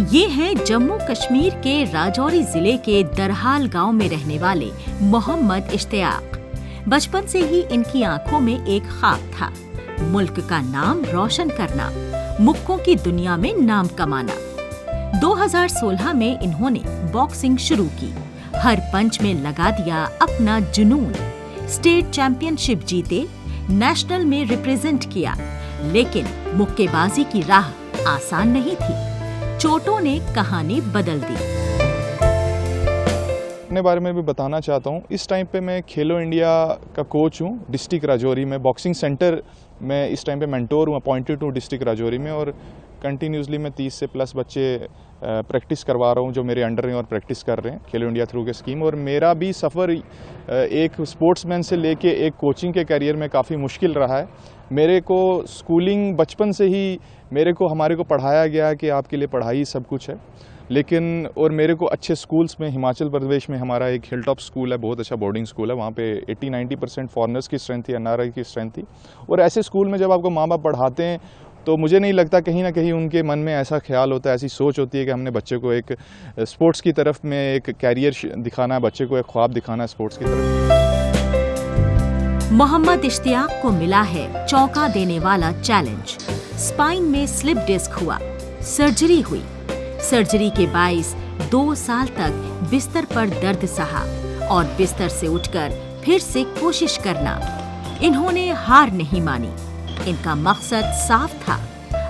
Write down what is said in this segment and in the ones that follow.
ये हैं जम्मू कश्मीर के राजौरी जिले के दरहाल गांव में रहने वाले मोहम्मद इश्तियाक। बचपन से ही इनकी आंखों में एक ख्वाब था, मुल्क का नाम रोशन करना, मुक्कों की दुनिया में नाम कमाना। 2016 में इन्होंने बॉक्सिंग शुरू की, हर पंच में लगा दिया अपना जुनून। स्टेट चैंपियनशिप जीते, नेशनल में रिप्रेजेंट किया, लेकिन मुक्केबाजी की राह आसान नहीं थी। चोटों ने कहानी बदल दी। अपने बारे में भी बताना चाहता हूँ। इस टाइम पे मैं खेलो इंडिया का कोच हूँ डिस्ट्रिक्ट राजौरी में। बॉक्सिंग सेंटर में इस टाइम पे मेंटोर हूँ, अपॉइंटेड हूँ डिस्ट्रिक्ट राजौरी में, और कंटिन्यूसली मैं 30 से प्लस बच्चे प्रैक्टिस करवा रहा हूँ जो मेरे अंडर हैं और प्रैक्टिस कर रहे हैं खेलो इंडिया थ्रू के स्कीम। और मेरा भी सफ़र एक स्पोर्ट्समैन से लेके एक कोचिंग के करियर में काफ़ी मुश्किल रहा है। मेरे को स्कूलिंग बचपन से ही हमारे को पढ़ाया गया कि आपके लिए पढ़ाई सब कुछ है, लेकिन और मेरे को अच्छे स्कूल्स में हिमाचल प्रदेश में हमारा एक हिल टॉप स्कूल है, बहुत अच्छा बोर्डिंग स्कूल है, वहाँ पे 80-90% फॉरेनर्स की स्ट्रेंथ थी, एनआरआई की स्ट्रेंथ थी। और ऐसे स्कूल में जब आपको माँ बाप पढ़ाते हैं तो मुझे नहीं लगता कहीं ना कहीं उनके मन में ऐसा ख्याल होता है, ऐसी सोच होती है कि हमने बच्चे को एक स्पोर्ट्स की तरफ में एक कैरियर दिखाना है, बच्चे को एक ख्वाब दिखाना है स्पोर्ट्स की तरफ। मोहम्मद इश्तियाक को मिला है चौंका देने वाला चैलेंज। स्पाइन में स्लिप डिस्क हुआ, सर्जरी हुई। सर्जरी के बाइस 2 साल तक बिस्तर पर दर्द सहा और बिस्तर से उठकर फिर से कोशिश करना। इन्होंने हार नहीं मानी। इनका मकसद साफ था,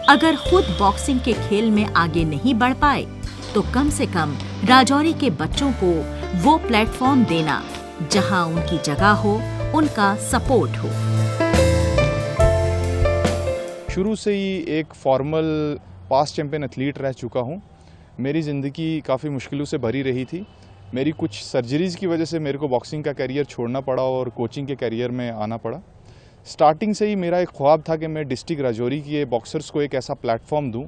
अगर खुद बॉक्सिंग के खेल में आगे नहीं बढ़ पाए तो कम से कम राजौरी के बच्चों को वो प्लेटफॉर्म देना जहां उनकी जगह हो, उनका सपोर्ट हो। शुरू से ही एक फॉर्मल पास्ट चैंपियन एथलीट रह चुका हूं। मेरी ज़िंदगी काफ़ी मुश्किलों से भरी रही थी। मेरी कुछ सर्जरीज़ की वजह से मेरे को बॉक्सिंग का करियर छोड़ना पड़ा और कोचिंग के करियर में आना पड़ा। स्टार्टिंग से ही मेरा एक ख्वाब था कि मैं डिस्ट्रिक्ट राजौरी के बॉक्सर्स को एक ऐसा प्लेटफॉर्म दूं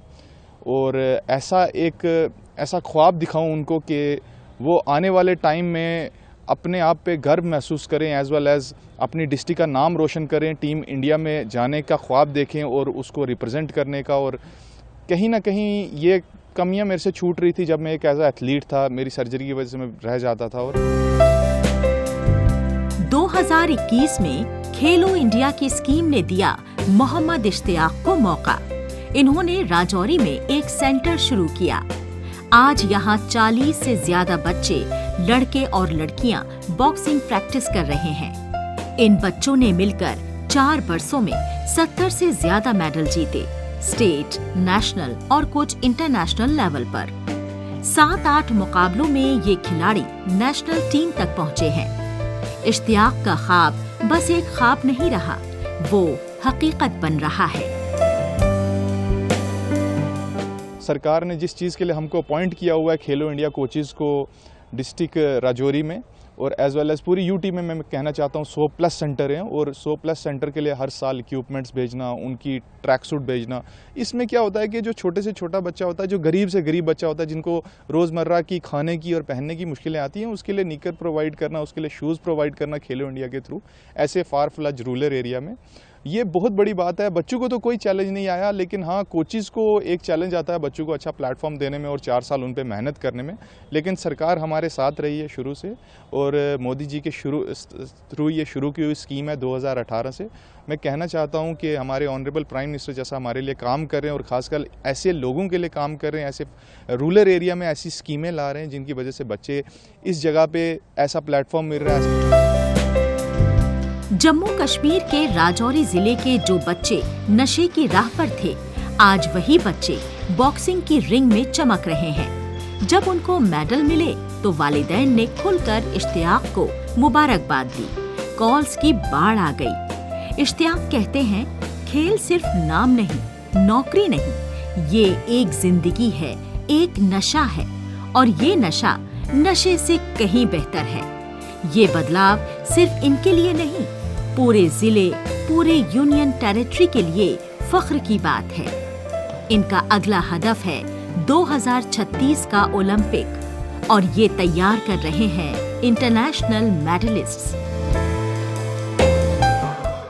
और ऐसा ख्वाब दिखाऊं उनको कि वो आने वाले टाइम में अपने आप पे गर्व महसूस करें, एज वेल एज अपनी डिस्ट्रिक्ट का नाम रोशन करें, टीम इंडिया में जाने का ख्वाब देखें और उसको रिप्रेजेंट करने का। और कहीं ना कहीं ये कमियां मेरे से छूट रही थी जब मैं एक एज ए एथलीट था, मेरी सर्जरी की वजह से मैं रह जाता था। और 2021 में खेलो इंडिया की स्कीम ने दिया मोहम्मद इश्तियाक को मौका। इन्होंने राजौरी में एक सेंटर शुरू किया। आज यहाँ 40 से ज्यादा बच्चे, लड़के और लड़कियां बॉक्सिंग प्रैक्टिस कर रहे हैं। इन बच्चों ने मिलकर 4 वर्षों में 70 से ज्यादा मेडल जीते, स्टेट, नेशनल और कुछ इंटरनेशनल लेवल पर। 7-8 मुकाबलों में ये खिलाड़ी नेशनल टीम तक पहुँचे हैं। इश्तियाक का ख्वाब बस एक ख्वाब नहीं रहा, वो हकीकत बन रहा है। सरकार ने जिस चीज़ के लिए हमको अपॉइंट किया हुआ है खेलो इंडिया कोचेज़ को डिस्ट्रिक्ट राजौरी में और एज वेल एज पूरी यूटी में, मैं कहना चाहता हूँ 100 प्लस सेंटर हैं और 100 प्लस सेंटर के लिए हर साल इक्विपमेंट्स भेजना, उनकी ट्रैक सूट भेजना। इसमें क्या होता है कि जो छोटे से छोटा बच्चा होता है, जो गरीब से गरीब बच्चा होता है, जिनको रोज़मर्रा की खाने की और पहनने की मुश्किलें आती हैं, उसके लिए निकर प्रोवाइड करना, उसके लिए शूज़ प्रोवाइड करना खेलो इंडिया के थ्रू ऐसे फार फ्लज रूरल एरिया में, ये बहुत बड़ी बात है। बच्चों को तो कोई चैलेंज नहीं आया, लेकिन हाँ कोचेज़ को एक चैलेंज आता है बच्चों को अच्छा प्लेटफॉर्म देने में और 4 साल उन पे मेहनत करने में। लेकिन सरकार हमारे साथ रही है शुरू से, और मोदी जी के थ्रू ये शुरू की हुई स्कीम है 2018 से। मैं कहना चाहता हूँ कि हमारे ऑनरेबल प्राइम मिनिस्टर जैसा हमारे लिए काम कर रहे हैं और ख़ासकर ऐसे लोगों के लिए काम कर रहे हैं, ऐसे रूरल एरिया में ऐसी स्कीमें ला रहे हैं जिनकी वजह से बच्चे इस जगह पे ऐसा प्लेटफॉर्म मिल रहा है। जम्मू कश्मीर के राजौरी जिले के जो बच्चे नशे की राह पर थे, आज वही बच्चे बॉक्सिंग की रिंग में चमक रहे हैं। जब उनको मेडल मिले तो वालिदैन ने खुलकर इश्तियाक को मुबारकबाद दी। कॉल्स की बाढ़ आ गई। इश्तियाक कहते हैं, खेल सिर्फ नाम नहीं, नौकरी नहीं, ये एक जिंदगी है, एक नशा है, और ये नशा नशे से कहीं बेहतर है। ये बदलाव सिर्फ इनके लिए नहीं, पूरे जिले, पूरे यूनियन टेरिटरी के लिए फख्र की बात है। इनका अगला हदफ है 2036 का ओलंपिक, और ये तैयार कर रहे हैं इंटरनेशनल मेडलिस्ट्स।